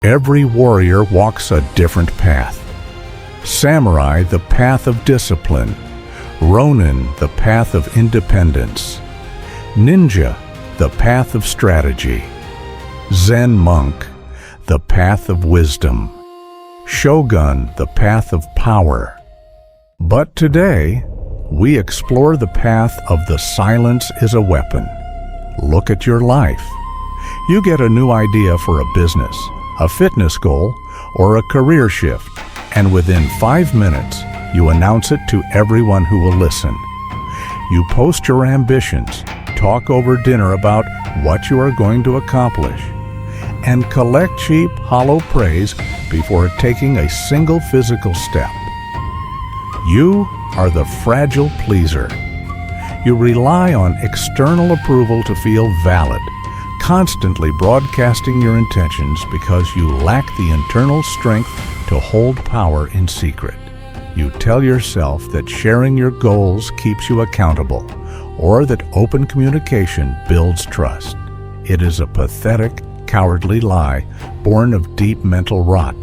Every warrior walks a different path. Samurai, the path of discipline. Ronin, the path of independence. Ninja, the path of strategy. Zen monk, the path of wisdom. Shogun, the path of power. But today, we explore the path of the silence is a weapon. Look at your life. You get a new idea for a business, a fitness goal, or a career shift, and within 5 minutes, you announce it to everyone who will listen. You post your ambitions, talk over dinner about what you are going to accomplish, and collect cheap, hollow praise before taking a single physical step. You are the fragile pleaser. You rely on external approval to feel valid, constantly broadcasting your intentions because you lack the internal strength to hold power in secret. You tell yourself that sharing your goals keeps you accountable, or that open communication builds trust. It is a pathetic, cowardly lie born of deep mental rot.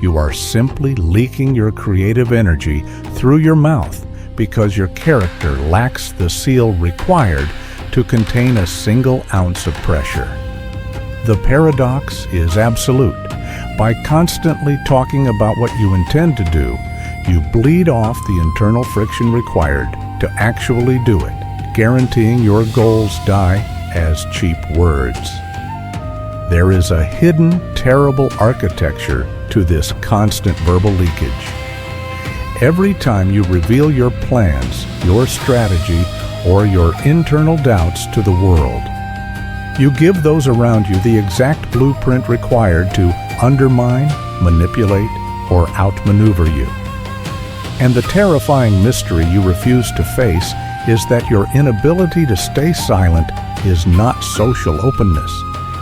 You are simply leaking your creative energy through your mouth because your character lacks the seal required to contain a single ounce of pressure. The paradox is absolute. By constantly talking about what you intend to do, you bleed off the internal friction required to actually do it, guaranteeing your goals die as cheap words. There is a hidden, terrible architecture to this constant verbal leakage. Every time you reveal your plans, your strategy, or your internal doubts to the world, you give those around you the exact blueprint required to undermine, manipulate, or outmaneuver you. And the terrifying mystery you refuse to face is that your inability to stay silent is not social openness.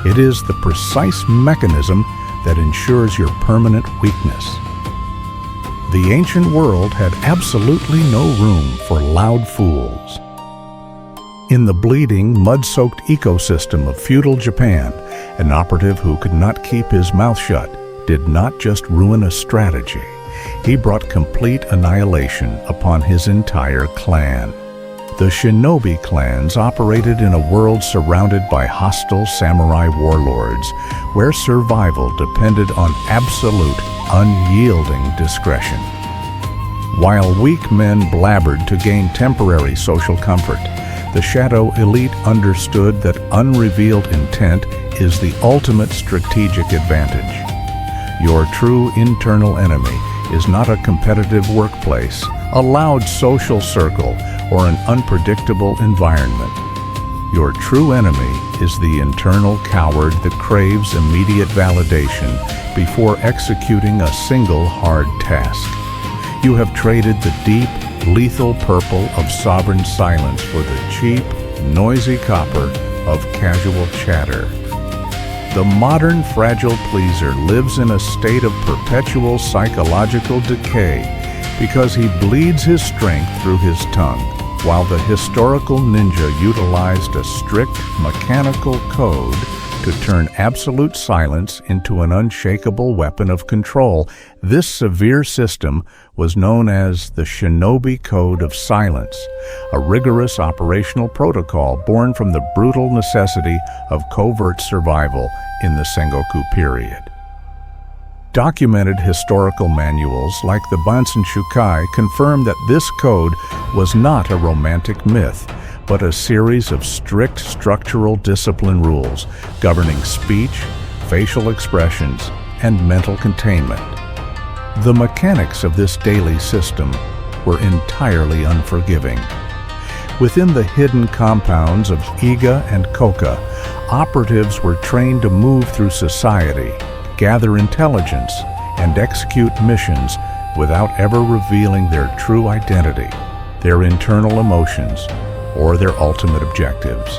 It is the precise mechanism that ensures your permanent weakness. The ancient world had absolutely no room for loud fools. In the bleeding, mud-soaked ecosystem of feudal Japan, an operative who could not keep his mouth shut did not just ruin a strategy. He brought complete annihilation upon his entire clan. The shinobi clans operated in a world surrounded by hostile samurai warlords, where survival depended on absolute, unyielding discretion. While weak men blabbered to gain temporary social comfort, the shadow elite understood that unrevealed intent is the ultimate strategic advantage. Your true internal enemy is not a competitive workplace, a loud social circle, or an unpredictable environment. Your true enemy is the internal coward that craves immediate validation before executing a single hard task. You have traded the deep, lethal purple of sovereign silence for the cheap, noisy copper of casual chatter. The modern fragile pleaser lives in a state of perpetual psychological decay because he bleeds his strength through his tongue, while the historical ninja utilized a strict mechanical code to turn absolute silence into an unshakable weapon of control. This severe system was known as the Shinobi Code of Silence, a rigorous operational protocol born from the brutal necessity of covert survival in the Sengoku period. Documented historical manuals like the Bansen Shukai confirm that this code was not a romantic myth, but a series of strict structural discipline rules governing speech, facial expressions, and mental containment. The mechanics of this daily system were entirely unforgiving. Within the hidden compounds of Iga and Koka, operatives were trained to move through society, gather intelligence, and execute missions without ever revealing their true identity, their internal emotions, or their ultimate objectives.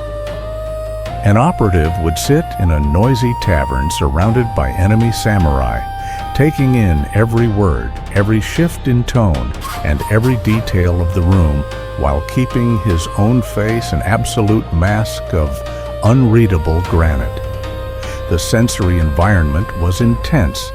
An operative would sit in a noisy tavern surrounded by enemy samurai, taking in every word, every shift in tone, and every detail of the room while keeping his own face an absolute mask of unreadable granite. The sensory environment was intense.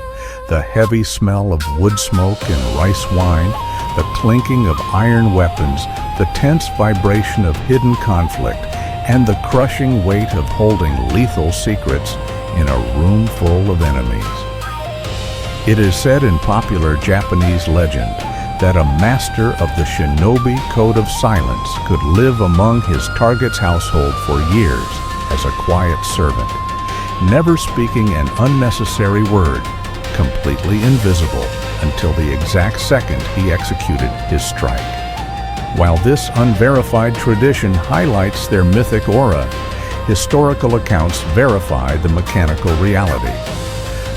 The heavy smell of wood smoke and rice wine, the clinking of iron weapons, the tense vibration of hidden conflict, and the crushing weight of holding lethal secrets in a room full of enemies. It is said in popular Japanese legend that a master of the shinobi code of silence could live among his target's household for years as a quiet servant, never speaking an unnecessary word, completely invisible until the exact second he executed his strike. While this unverified tradition highlights their mythic aura, historical accounts verify the mechanical reality.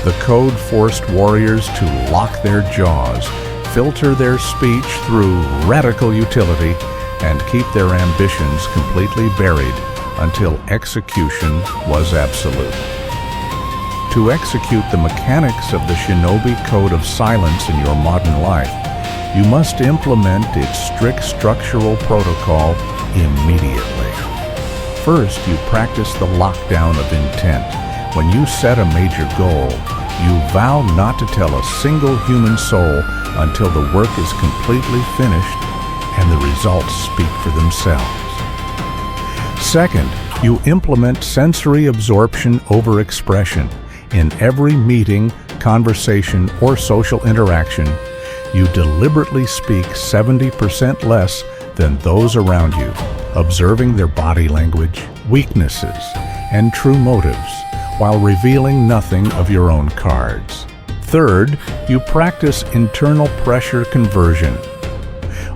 The code forced warriors to lock their jaws, filter their speech through radical utility, and keep their ambitions completely buried until execution was absolute. To execute the mechanics of the shinobi code of silence in your modern life, you must implement its strict structural protocol immediately. First, you practice the lockdown of intent. When you set a major goal, you vow not to tell a single human soul until the work is completely finished and the results speak for themselves. Second, you implement sensory absorption over expression. In every meeting, conversation, or social interaction, you deliberately speak 70% less than those around you, observing their body language, weaknesses, and true motives, while revealing nothing of your own cards. Third, you practice internal pressure conversion.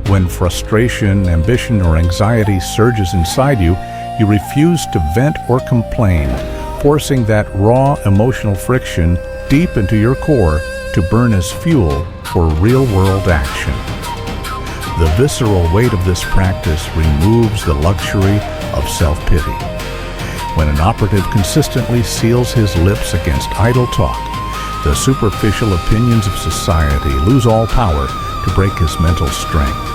When frustration, ambition, or anxiety surges inside you, you refuse to vent or complain, forcing that raw emotional friction deep into your core to burn as fuel for real-world action. The visceral weight of this practice removes the luxury of self-pity. When an operative consistently seals his lips against idle talk, the superficial opinions of society lose all power to break his mental strength.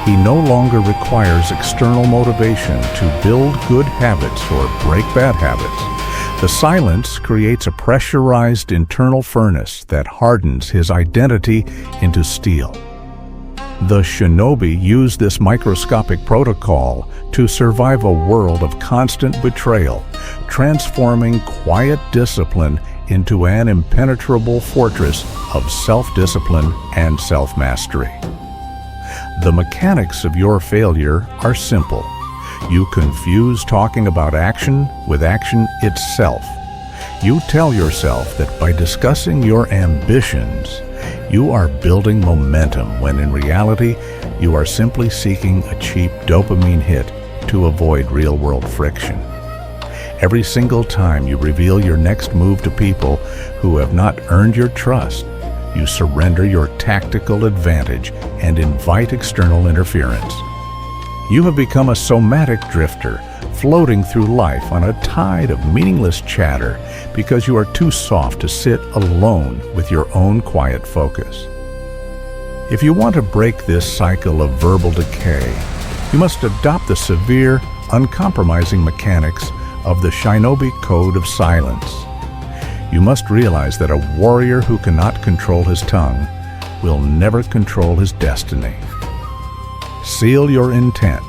He no longer requires external motivation to build good habits or break bad habits. The silence creates a pressurized internal furnace that hardens his identity into steel. The shinobi use this microscopic protocol to survive a world of constant betrayal, transforming quiet discipline into an impenetrable fortress of self-discipline and self-mastery. The mechanics of your failure are simple. You confuse talking about action with action itself. You tell yourself that by discussing your ambitions, you are building momentum, when in reality, you are simply seeking a cheap dopamine hit to avoid real-world friction. Every single time you reveal your next move to people who have not earned your trust, you surrender your tactical advantage and invite external interference. You have become a somatic drifter, floating through life on a tide of meaningless chatter because you are too soft to sit alone with your own quiet focus. If you want to break this cycle of verbal decay, you must adopt the severe, uncompromising mechanics of the shinobi code of silence. You must realize that a warrior who cannot control his tongue will never control his destiny. Seal your intent.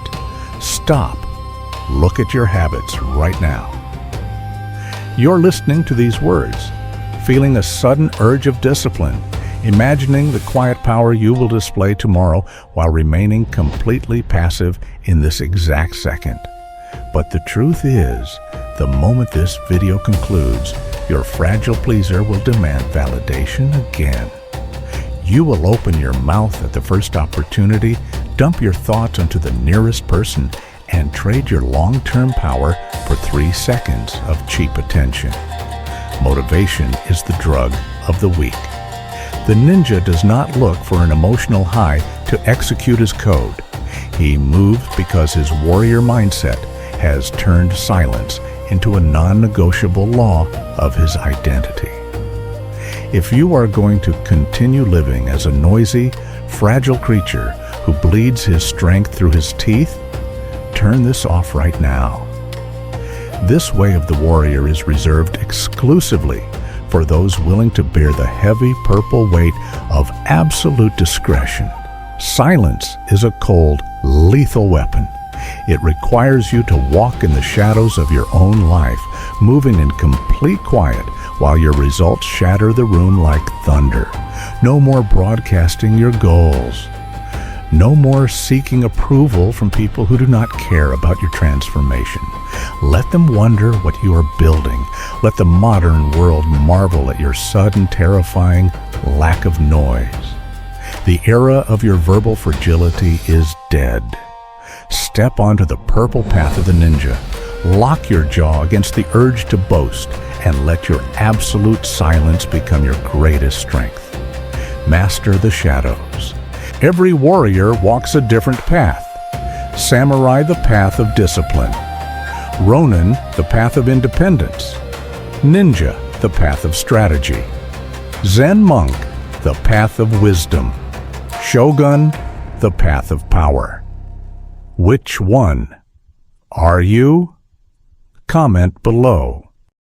Stop. Look at your habits right now. You're listening to these words, feeling a sudden urge of discipline, imagining the quiet power you will display tomorrow while remaining completely passive in this exact second. But the truth is, the moment this video concludes, your fragile pleaser will demand validation again. You will open your mouth at the first opportunity, dump your thoughts onto the nearest person, and trade your long-term power for 3 seconds of cheap attention. Motivation is the drug of the weak. The ninja does not look for an emotional high to execute his code. He moves because his warrior mindset has turned silence into a non-negotiable law of his identity. If you are going to continue living as a noisy, fragile creature who bleeds his strength through his teeth, turn this off right now. This way of the warrior is reserved exclusively for those willing to bear the heavy purple weight of absolute discretion. Silence is a cold, lethal weapon. It requires you to walk in the shadows of your own life, moving in complete quiet while your results shatter the room like thunder. No more broadcasting your goals. No more seeking approval from people who do not care about your transformation. Let them wonder what you are building. Let the modern world marvel at your sudden, terrifying lack of noise. The era of your verbal fragility is dead. Step onto the purple path of the ninja. Lock your jaw against the urge to boast and let your absolute silence become your greatest strength. Master the shadows. Every warrior walks a different path. Samurai, the path of discipline. Ronin, the path of independence. Ninja, the path of strategy. Zen monk, the path of wisdom. Shogun, the path of power. Which one are you? Comment below.